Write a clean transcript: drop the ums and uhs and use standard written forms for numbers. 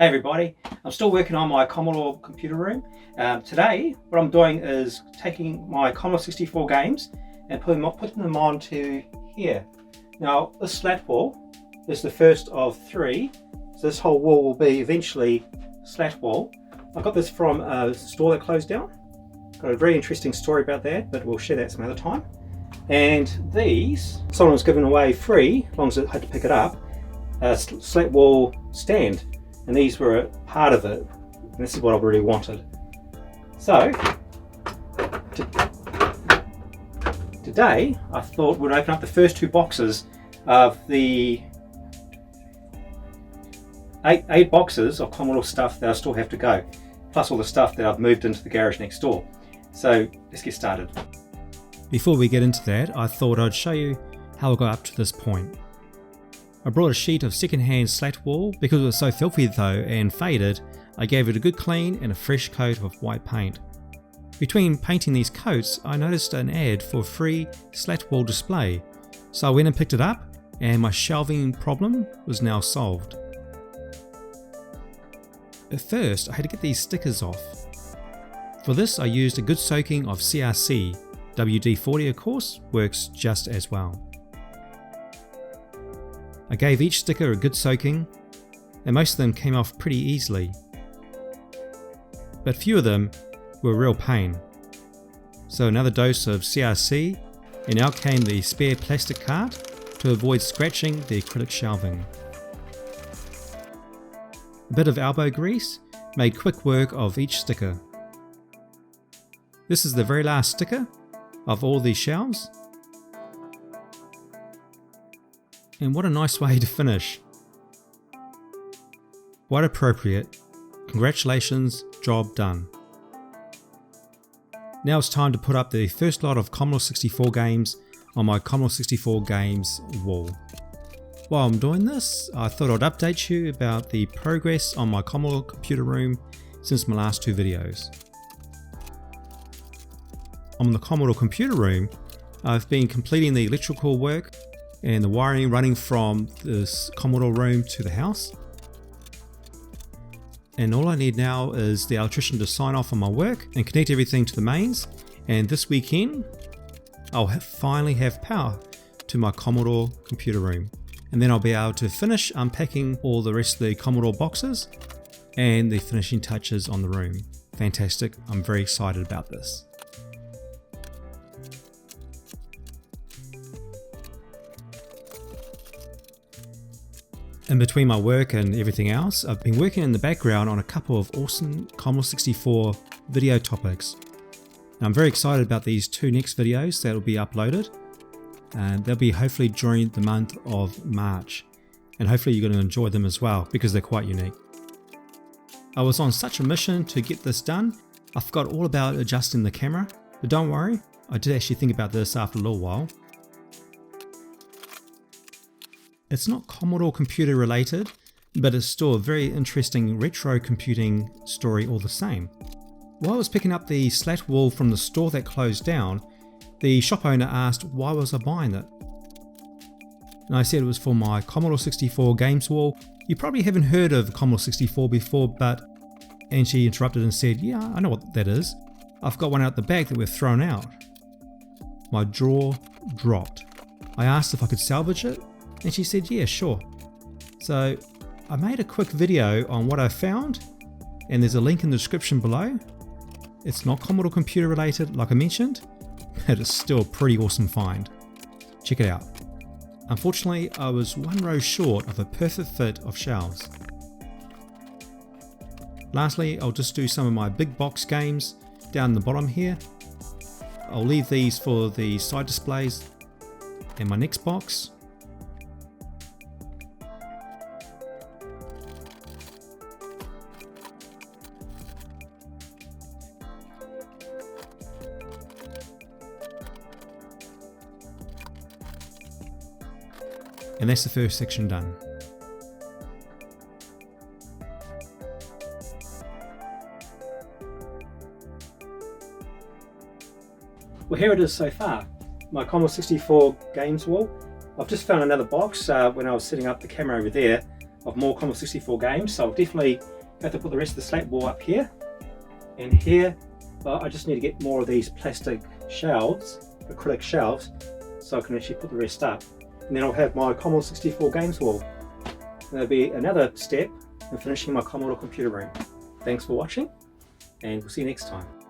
Hey everybody, I'm still working on my Commodore computer room. Today what I'm doing is taking my Commodore 64 games and putting them onto here. Now this slat wall is the first of three, so this whole wall will be eventually slat wall. I got this from a store that closed down. Got a very interesting story about that, but we'll share that some other time. And these, someone was given away free, as long as I had to pick it up, a slat wall stand. And these were part of it, and this is what I really wanted. So today I thought we'd open up the first two boxes of the eight boxes of Commodore stuff that I still have to go, plus all the stuff that I've moved into the garage next door. So let's get started. Before we get into that, I thought I'd show you how I got up to this point. I brought a sheet of second-hand slat wall. Because it was so filthy though and faded, I gave it a good clean and a fresh coat of white paint. Between painting these coats, I noticed an ad for a free slat wall display, so I went and picked it up, and my shelving problem was now solved. At first, I had to get these stickers off. For this, I used a good soaking of CRC. WD-40 of course works just as well. I gave each sticker a good soaking, and most of them came off pretty easily. But few of them were a real pain. So another dose of CRC, and out came the spare plastic card to avoid scratching the acrylic shelving. A bit of elbow grease made quick work of each sticker. This is the very last sticker of all these shelves. And what a nice way to finish. Quite appropriate. Congratulations, job done. Now it's time to put up the first lot of Commodore 64 games on my Commodore 64 games wall. While I'm doing this, I thought I'd update you about the progress on my Commodore computer room since my last two videos. On the Commodore computer room, I've been completing the electrical work and the wiring running from this Commodore room to the house. And all I need now is the electrician to sign off on my work and connect everything to the mains, and this weekend I'll finally have power to my Commodore computer room, and then I'll be able to finish unpacking all the rest of the Commodore boxes and the finishing touches on the room. Fantastic, I'm very excited about this. In between my work and everything else, I've been working in the background on a couple of awesome Commodore 64 video topics. Now, I'm very excited about these two next videos that will be uploaded, and they'll be hopefully during the month of March, and hopefully you're going to enjoy them as well because they're quite unique. I was on such a mission to get this done, I forgot all about adjusting the camera, but don't worry, I did actually think about this after a little while. It's not Commodore computer related, but it's still a very interesting retro computing story all the same. While I was picking up the slat wall from the store that closed down, the shop owner asked why was I buying it. And I said it was for my Commodore 64 games wall. You probably haven't heard of Commodore 64 before, and she interrupted and said, yeah, I know what that is. I've got one out the back that we've thrown out. My jaw dropped. I asked if I could salvage it, and she said, yeah, sure. So I made a quick video on what I found, and there's a link in the description below. It's not Commodore computer related like I mentioned, but it's still a pretty awesome find. Check it out. Unfortunately, I was one row short of a perfect fit of shelves. Lastly, I'll just do some of my big box games down the bottom here. I'll leave these for the side displays and my next box. And that's the first section done. Well, here it is so far, my Commodore 64 games wall. I've just found another box when I was setting up the camera over there. of more Commodore 64 games, so I'll definitely have to put the rest of the slat wall up here and here. But I just need to get more of these plastic shelves, acrylic shelves, so I can actually put the rest up. And then I'll have my Commodore 64 games wall. And that'll be another step in finishing my Commodore computer room. Thanks for watching, and we'll see you next time.